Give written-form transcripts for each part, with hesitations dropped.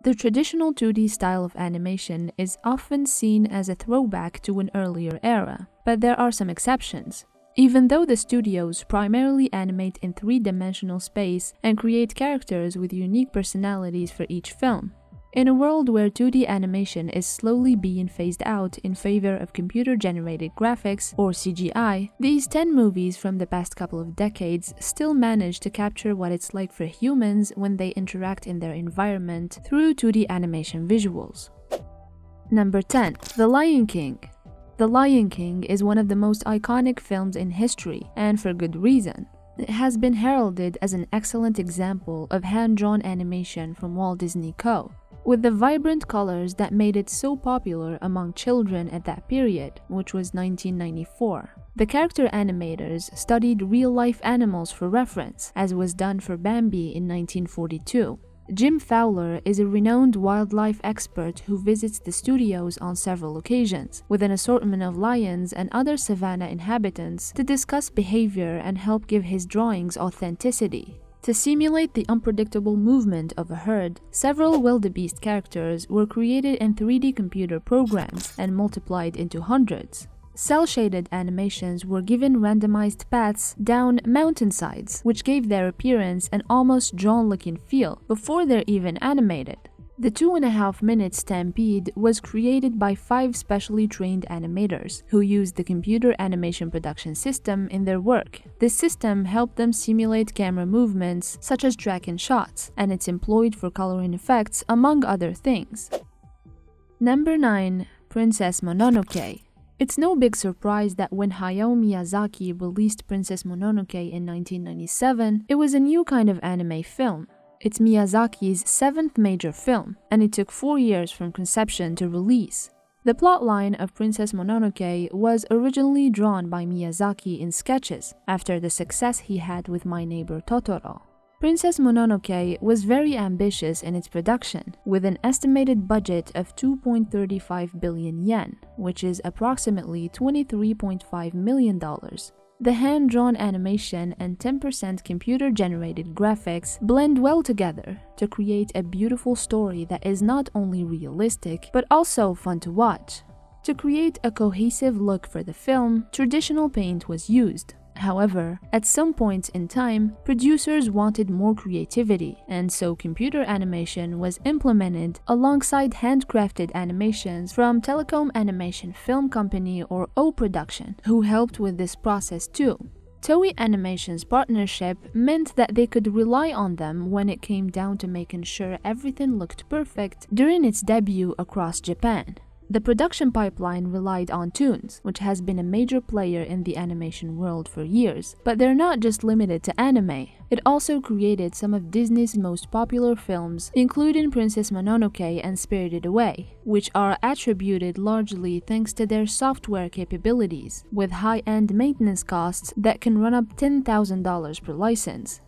The traditional 2D style of animation is often seen as a throwback to an earlier era, but there are some exceptions. Even though the studios primarily animate in three-dimensional space and create characters with unique personalities for each film, in a world where 2D animation is slowly being phased out in favor of computer-generated graphics or CGI, these 10 movies from the past couple of decades still manage to capture what it's like for humans when they interact in their environment through 2D animation visuals. Number 10. The Lion King. The Lion King is one of the most iconic films in history, and for good reason. It has been heralded as an excellent example of hand-drawn animation from Walt Disney Co., with the vibrant colors that made it so popular among children at that period, which was 1994. The character animators studied real-life animals for reference, as was done for Bambi in 1942. Jim Fowler is a renowned wildlife expert who visits the studios on several occasions, with an assortment of lions and other savanna inhabitants to discuss behavior and help give his drawings authenticity. To simulate the unpredictable movement of a herd, several wildebeest characters were created in 3D computer programs and multiplied into hundreds. Cel-shaded animations were given randomized paths down mountainsides, which gave their appearance an almost drawn-looking feel before they're even animated. The 2.5-minute stampede was created by 5 specially trained animators who used the computer animation production system in their work. This system helped them simulate camera movements such as tracking shots, and it's employed for coloring effects among other things. Number 9. Princess Mononoke. It's no big surprise that when Hayao Miyazaki released Princess Mononoke in 1997, it was a new kind of anime film. It's Miyazaki's 7th major film, and it took 4 years from conception to release. The plotline of Princess Mononoke was originally drawn by Miyazaki in sketches, after the success he had with My Neighbor Totoro. Princess Mononoke was very ambitious in its production, with an estimated budget of 2.35 billion yen, which is approximately $23.5 million. The hand-drawn animation and 10% computer-generated graphics blend well together to create a beautiful story that is not only realistic, but also fun to watch. To create a cohesive look for the film, traditional paint was used. However, at some point in time, producers wanted more creativity, and so computer animation was implemented alongside handcrafted animations from Telecom Animation Film Company or O Production, who helped with this process too. Toei Animation's partnership meant that they could rely on them when it came down to making sure everything looked perfect during its debut across Japan. The production pipeline relied on Toons, which has been a major player in the animation world for years, but they're not just limited to anime. It also created some of Disney's most popular films, including Princess Mononoke and Spirited Away, which are attributed largely thanks to their software capabilities, with high-end maintenance costs that can run up $10,000 per license.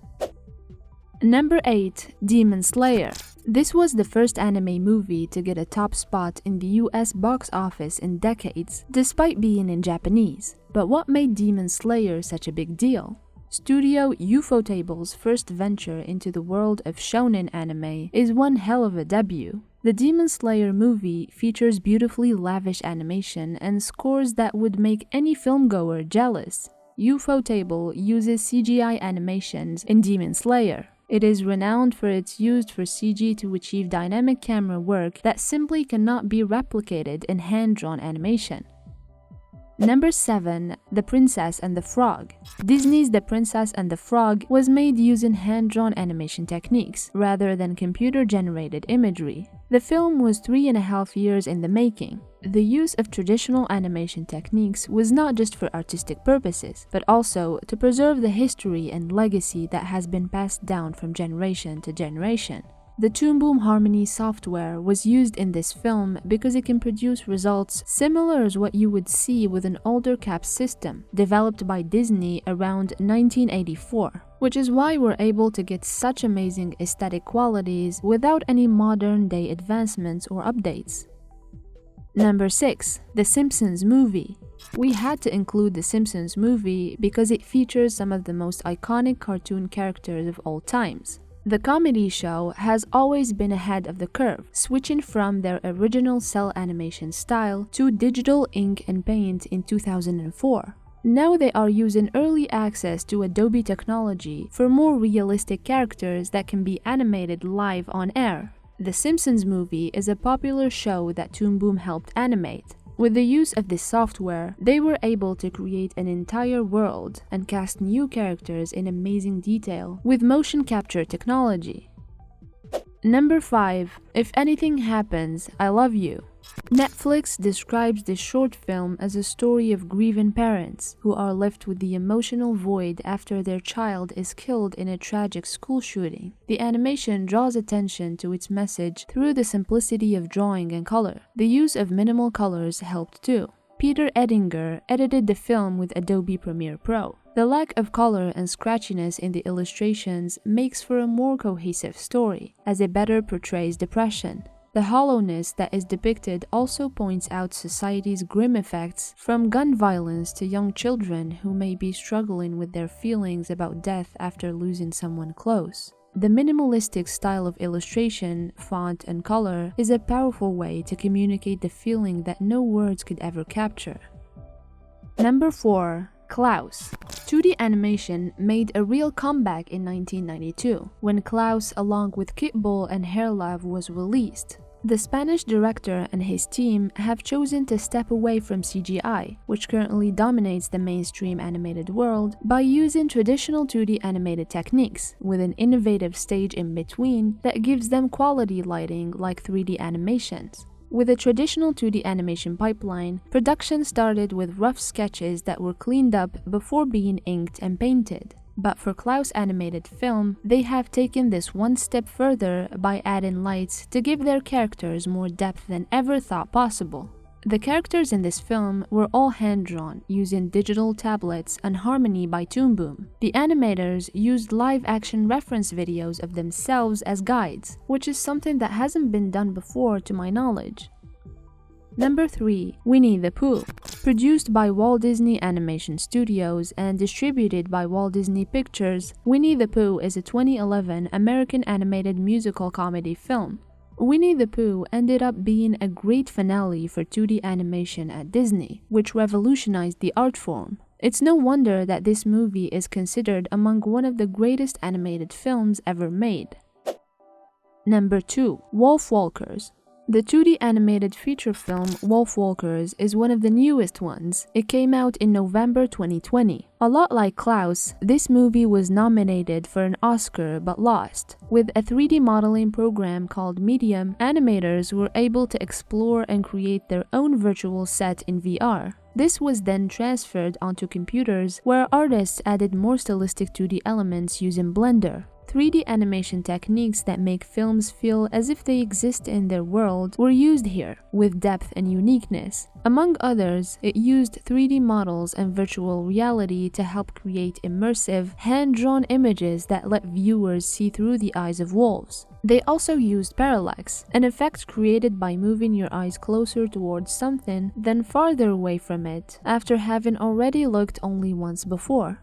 Number 8. Demon Slayer. This was the first anime movie to get a top spot in the US box office in decades, despite being in Japanese. But what made Demon Slayer such a big deal? Studio Ufotable's first venture into the world of shonen anime is one hell of a debut. The Demon Slayer movie features beautifully lavish animation and scores that would make any filmgoer jealous. Ufotable uses CGI animations in Demon Slayer. It is renowned for its use for CG to achieve dynamic camera work that simply cannot be replicated in hand-drawn animation. Number 7. The Princess and the Frog. Disney's The Princess and the Frog was made using hand-drawn animation techniques rather than computer-generated imagery. The film was 3.5 years in the making. The use of traditional animation techniques was not just for artistic purposes, but also to preserve the history and legacy that has been passed down from generation to generation. The Toon Boom Harmony software was used in this film because it can produce results similar as what you would see with an older CAP system, developed by Disney around 1984, which is why we're able to get such amazing aesthetic qualities without any modern-day advancements or updates. Number 6. The Simpsons Movie. We had to include the Simpsons Movie because it features some of the most iconic cartoon characters of all times. The comedy show has always been ahead of the curve, switching from their original cell animation style to digital ink and paint in 2004. Now they are using early access to Adobe technology for more realistic characters that can be animated live on air. The Simpsons Movie is a popular show that Toon Boom helped animate. With the use of this software, they were able to create an entire world and cast new characters in amazing detail with motion capture technology. Number 5. If Anything Happens, I Love You. Netflix describes this short film as a story of grieving parents who are left with the emotional void after their child is killed in a tragic school shooting. The animation draws attention to its message through the simplicity of drawing and color. The use of minimal colors helped too. Peter Edinger edited the film with Adobe Premiere Pro. The lack of color and scratchiness in the illustrations makes for a more cohesive story, as it better portrays depression. The hollowness that is depicted also points out society's grim effects, from gun violence to young children who may be struggling with their feelings about death after losing someone close. The minimalistic style of illustration, font, and color is a powerful way to communicate the feeling that no words could ever capture. Number 4. Klaus. 2D animation made a real comeback in 1992, when Klaus, along with Kitbull and Hairlove, was released. The Spanish director and his team have chosen to step away from CGI, which currently dominates the mainstream animated world, by using traditional 2D animated techniques, with an innovative stage in between that gives them quality lighting like 3D animations. With a traditional 2D animation pipeline, production started with rough sketches that were cleaned up before being inked and painted. But for Klaus animated film, they have taken this one step further by adding lights to give their characters more depth than ever thought possible. The characters in this film were all hand-drawn using digital tablets and Harmony by Toon Boom. The animators used live-action reference videos of themselves as guides, which is something that hasn't been done before to my knowledge. Number 3. Winnie the Pooh. Produced by Walt Disney Animation Studios and distributed by Walt Disney Pictures, Winnie the Pooh is a 2011 American animated musical comedy film. Winnie the Pooh ended up being a great finale for 2D animation at Disney, which revolutionized the art form. It's no wonder that this movie is considered among one of the greatest animated films ever made. Number 2. Wolfwalkers. The 2D animated feature film Wolfwalkers is one of the newest ones. It came out in November 2020. A lot like Klaus, this movie was nominated for an Oscar but lost. With a 3D modeling program called Medium, animators were able to explore and create their own virtual set in VR. This was then transferred onto computers, where artists added more stylistic 2D elements using Blender. 3D animation techniques that make films feel as if they exist in their world were used here, with depth and uniqueness. Among others, it used 3D models and virtual reality to help create immersive, hand-drawn images that let viewers see through the eyes of wolves. They also used parallax, an effect created by moving your eyes closer towards something then farther away from it, after having already looked only once before.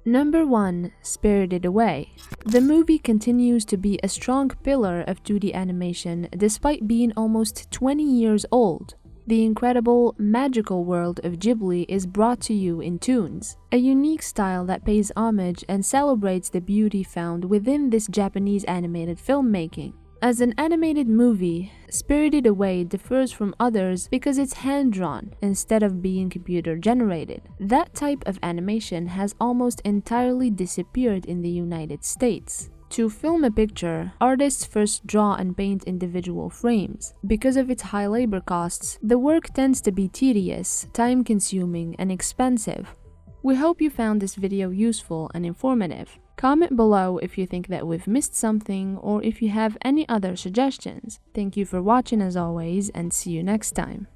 Number 1. Spirited Away. The movie continues to be a strong pillar of 2D animation despite being almost 20 years old. The incredible, magical world of Ghibli is brought to you in toons, a unique style that pays homage and celebrates the beauty found within this Japanese animated filmmaking. As an animated movie, Spirited Away differs from others because it's hand-drawn instead of being computer-generated. That type of animation has almost entirely disappeared in the United States. To film a picture, artists first draw and paint individual frames. Because of its high labor costs, the work tends to be tedious, time-consuming, and expensive. We hope you found this video useful and informative. Comment below if you think that we've missed something or if you have any other suggestions. Thank you for watching as always, and see you next time.